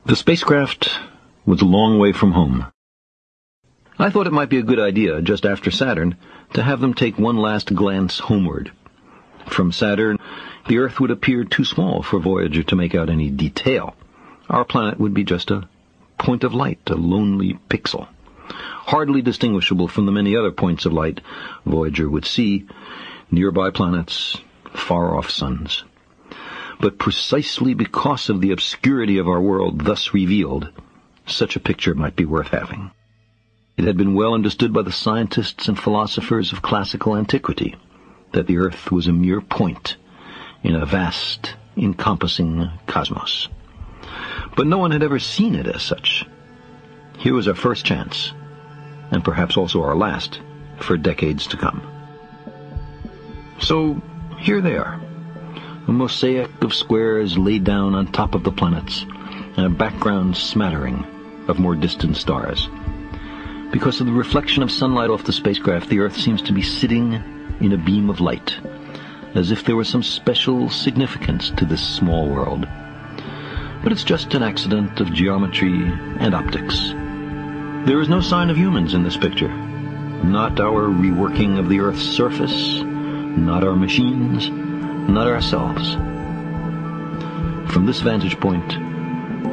The spacecraft was a long way from home. I thought it might be a good idea, just after Saturn, to have them take one last glance homeward. From Saturn, the Earth would appear too small for Voyager to make out any detail. Our planet would be just a point of light, a lonely pixel, hardly distinguishable from the many other points of light Voyager would see, nearby planets, far-off suns. But precisely because of the obscurity of our world thus revealed, such a picture might be worth having. It had been well understood by the scientists and philosophers of classical antiquity that the Earth was a mere point in a vast, encompassing cosmos. But no one had ever seen it as such. Here was our first chance, and perhaps also our last, for decades to come. So, here they are. A mosaic of squares laid down on top of the planets, and a background smattering of more distant stars. Because of the reflection of sunlight off the spacecraft, the Earth seems to be sitting in a beam of light, as if there was some special significance to this small world. But it's just an accident of geometry and optics. There is no sign of humans in this picture. Not our reworking of the Earth's surface, not our machines, not ourselves. From this vantage point,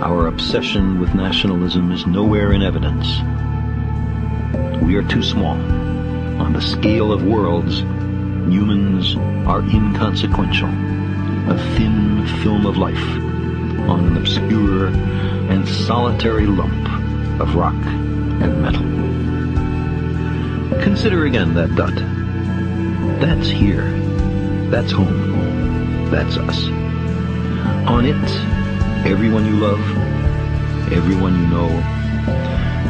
our obsession with nationalism is nowhere in evidence. We are too small. On the scale of worlds, humans are inconsequential, a thin film of life on an obscure and solitary lump of rock and metal. Consider again that dot. That's here. That's home. That's us. On it, everyone you love, everyone you know,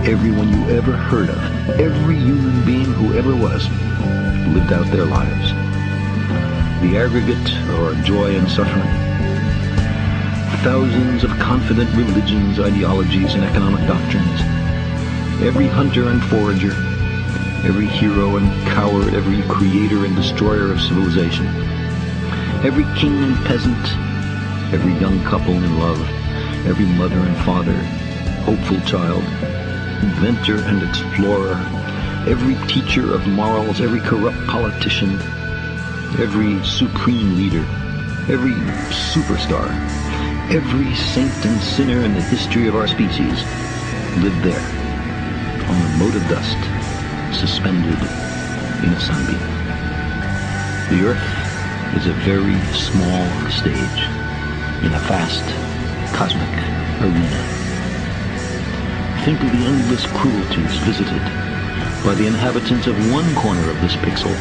everyone you ever heard of, every human being who ever was, lived out their lives. The aggregate of our joy and suffering. Thousands of confident religions, ideologies, and economic doctrines. Every hunter and forager, every hero and coward, every creator and destroyer of civilization. Every king and peasant, every young couple in love, every mother and father, hopeful child, inventor and explorer, every teacher of morals, every corrupt politician, every supreme leader, every superstar, every saint and sinner in the history of our species lived there, on a mote of dust, suspended in a sunbeam. The Earth is a very small stage in a vast cosmic arena. Think of the endless cruelties visited by the inhabitants of one corner of this pixel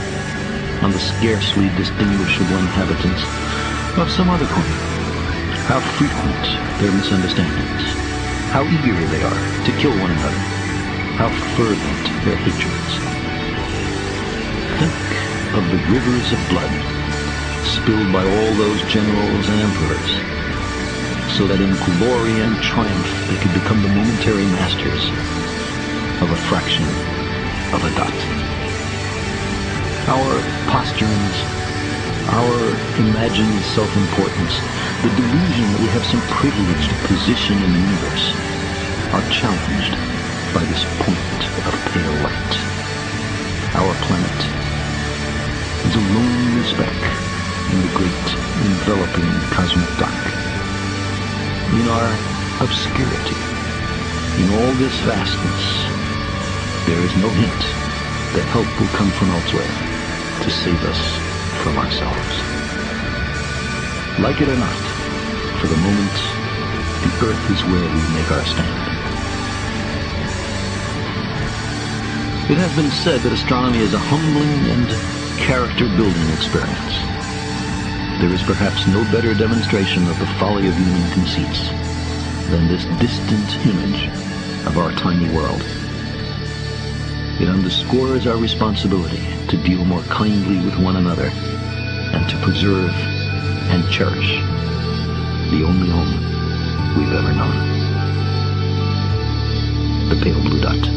on the scarcely distinguishable inhabitants of some other corner. How frequent their misunderstandings, how eager they are to kill one another, how fervent their hatreds. Think of the rivers of blood spilled by all those generals and emperors, so that in glory and triumph they could become the momentary masters of a fraction of a dot. Our posturings, our imagined self-importance, the delusion that we have some privileged position in the universe, are challenged by this point of pale light. Our planet is a lonely speck in the great enveloping cosmic dark. In our obscurity, in all this vastness, there is no hint that help will come from elsewhere to save us from ourselves. Like it or not, for the moment, the Earth is where we make our stand. It has been said that astronomy is a humbling and character-building experience. There is perhaps no better demonstration of the folly of human conceits than this distant image of our tiny world. It underscores our responsibility to deal more kindly with one another and to preserve and cherish the only home we've ever known. The pale blue dot.